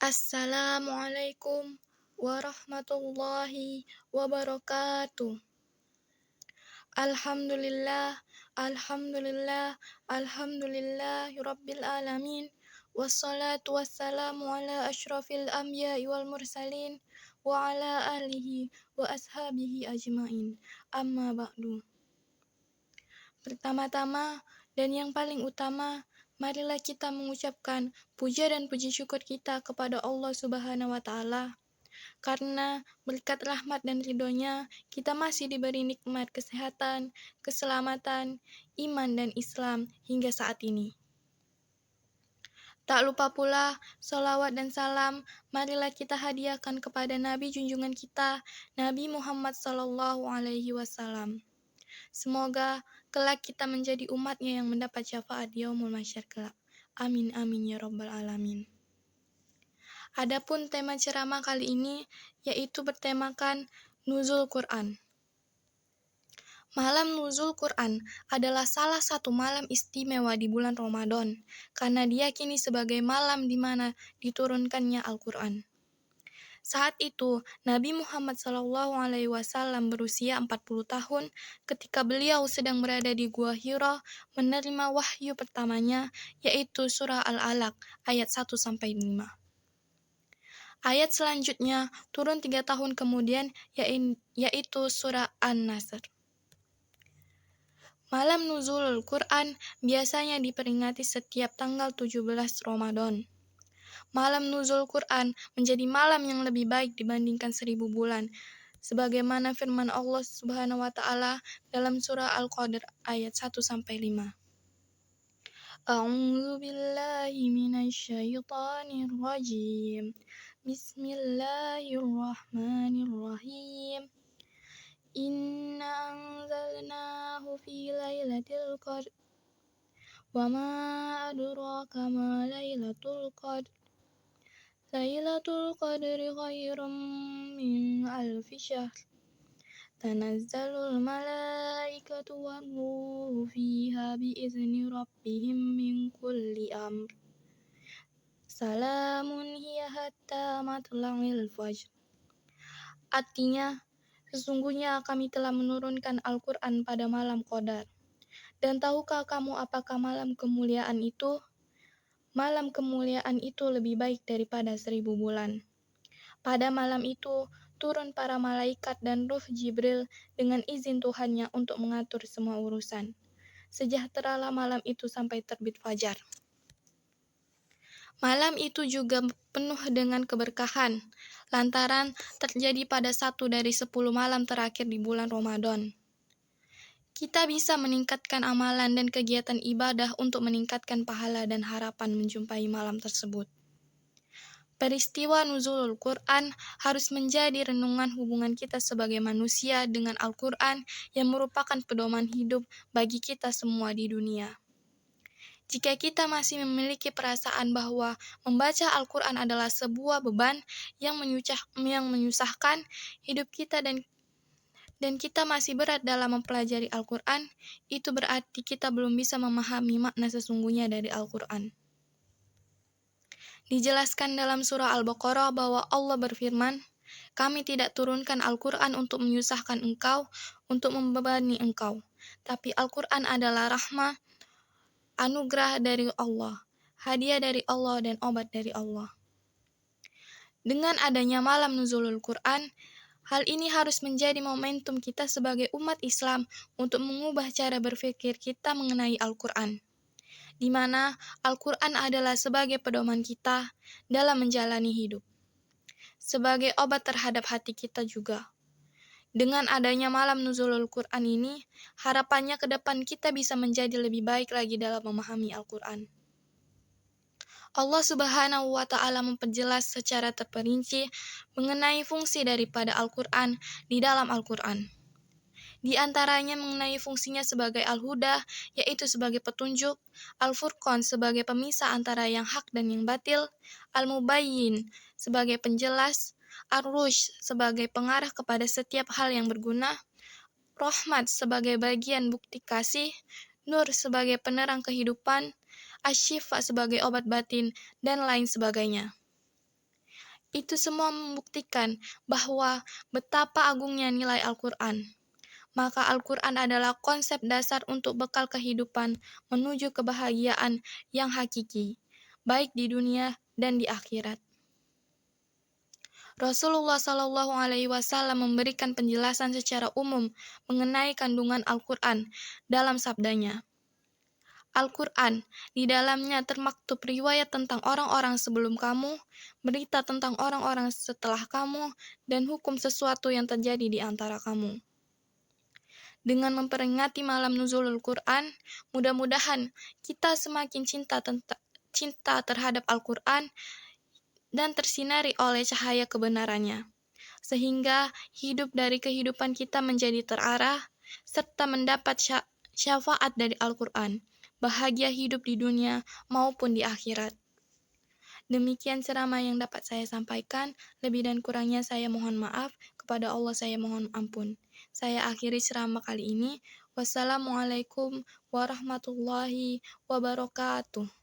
Assalamualaikum warahmatullahi wabarakatuh. Alhamdulillah, alhamdulillah, alhamdulillahirabbil alamin. Wassalatu wassalamu ala asyrafil anbiya'i wal mursalin wa ala alihi wa ashabihi ajmain. Amma ba'du. Pertama-tama dan yang paling utama, marilah kita mengucapkan puja dan puji syukur kita kepada Allah Subhanahu wa Ta'ala, karena berkat rahmat dan ridhonya kita masih diberi nikmat kesehatan, keselamatan, iman dan Islam hingga saat ini. Tak lupa pula, salawat dan salam marilah kita hadiahkan kepada Nabi junjungan kita, Nabi Muhammad SAW. Semoga kelak kita menjadi umatnya yang mendapat syafaat di yaumul mahsyar kelak. Amin amin ya rabbal alamin. Adapun tema ceramah kali ini yaitu bertemakan Nuzul Quran. Malam Nuzul Quran adalah salah satu malam istimewa di bulan Ramadan karena diyakini sebagai malam di mana diturunkannya Al-Quran. Saat itu, Nabi Muhammad SAW berusia 40 tahun ketika beliau sedang berada di Gua Hira menerima wahyu pertamanya, yaitu surah Al-Alaq ayat 1-5. Ayat selanjutnya turun 3 tahun kemudian, yaitu surah An-Nasr. Malam Nuzulul Quran biasanya diperingati setiap tanggal 17 Ramadan. Malam Nuzul Quran menjadi malam yang lebih baik dibandingkan 1000 bulan, sebagaimana firman Allah Subhanahu wa Ta'ala dalam surah Al-Qadr ayat 1-5. A'udzu billahi minasyaitonir rajim. Bismillahirrahmanirrahim. Inna anzalnahu fi lailatul qadr. Wa ma adraka ma lailatul qadr. Lailatul Qadri khairum min alfi syahr. Tanazzalul malaikatu war-ruhu fiha biizni rabbihim min kulli amr. Salamun hiya hatta matla'il fajr. Artinya, sesungguhnya kami telah menurunkan Al-Quran pada malam Qadar. Dan tahukah kamu apakah malam kemuliaan itu? Malam kemuliaan itu lebih baik daripada 1000 bulan. Pada malam itu, turun para malaikat dan ruh Jibril dengan izin Tuhannya untuk mengatur semua urusan. Sejahteralah malam itu sampai terbit fajar. Malam itu juga penuh dengan keberkahan, lantaran terjadi pada 1 dari 10 malam terakhir di bulan Ramadan. Kita bisa meningkatkan amalan dan kegiatan ibadah untuk meningkatkan pahala dan harapan menjumpai malam tersebut. Peristiwa Nuzulul Quran harus menjadi renungan hubungan kita sebagai manusia dengan Al-Quran yang merupakan pedoman hidup bagi kita semua di dunia. Jika kita masih memiliki perasaan bahwa membaca Al-Quran adalah sebuah beban yang menyusahkan hidup kita dan kita masih berat dalam mempelajari Al-Quran, itu berarti kita belum bisa memahami makna sesungguhnya dari Al-Quran. Dijelaskan dalam surah Al-Baqarah bahwa Allah berfirman, "Kami tidak turunkan Al-Quran untuk menyusahkan engkau, untuk membebani engkau. Tapi Al-Quran adalah rahmah, anugerah dari Allah, hadiah dari Allah dan obat dari Allah." Dengan adanya malam Nuzulul Quran, hal ini harus menjadi momentum kita sebagai umat Islam untuk mengubah cara berpikir kita mengenai Al-Quran, di mana Al-Quran adalah sebagai pedoman kita dalam menjalani hidup, sebagai obat terhadap hati kita juga. Dengan adanya malam Nuzulul Quran ini, harapannya ke depan kita bisa menjadi lebih baik lagi dalam memahami Al-Quran. Allah Subhanahu wa Ta'ala memperjelas secara terperinci mengenai fungsi daripada Al-Quran di dalam Al-Quran. Di antaranya mengenai fungsinya sebagai Al-Huda, yaitu sebagai petunjuk, Al-Furqan sebagai pemisah antara yang hak dan yang batil, Al-Mubayyin sebagai penjelas, Ar-Rushd sebagai pengarah kepada setiap hal yang berguna, Rahmat sebagai bagian bukti kasih, Nur sebagai penerang kehidupan, Asy-Syifa sebagai obat batin, dan lain sebagainya. Itu semua membuktikan bahwa betapa agungnya nilai Al-Quran. Maka Al-Quran adalah konsep dasar untuk bekal kehidupan menuju kebahagiaan yang hakiki, baik di dunia dan di akhirat. Rasulullah Shallallahu Alaihi Wasallam memberikan penjelasan secara umum mengenai kandungan Al-Quran dalam sabdanya. Al-Quran, di dalamnya termaktub riwayat tentang orang-orang sebelum kamu, berita tentang orang-orang setelah kamu, dan hukum sesuatu yang terjadi di antara kamu. Dengan memperingati malam nuzulul Quran, mudah-mudahan kita semakin cinta terhadap Al-Quran dan tersinari oleh cahaya kebenarannya, sehingga hidup dari kehidupan kita menjadi terarah, serta mendapat syafaat dari Al-Quran, bahagia hidup di dunia maupun di akhirat. Demikian ceramah yang dapat saya sampaikan, lebih dan kurangnya saya mohon maaf, kepada Allah saya mohon ampun. Saya akhiri ceramah kali ini. Wassalamualaikum warahmatullahi wabarakatuh.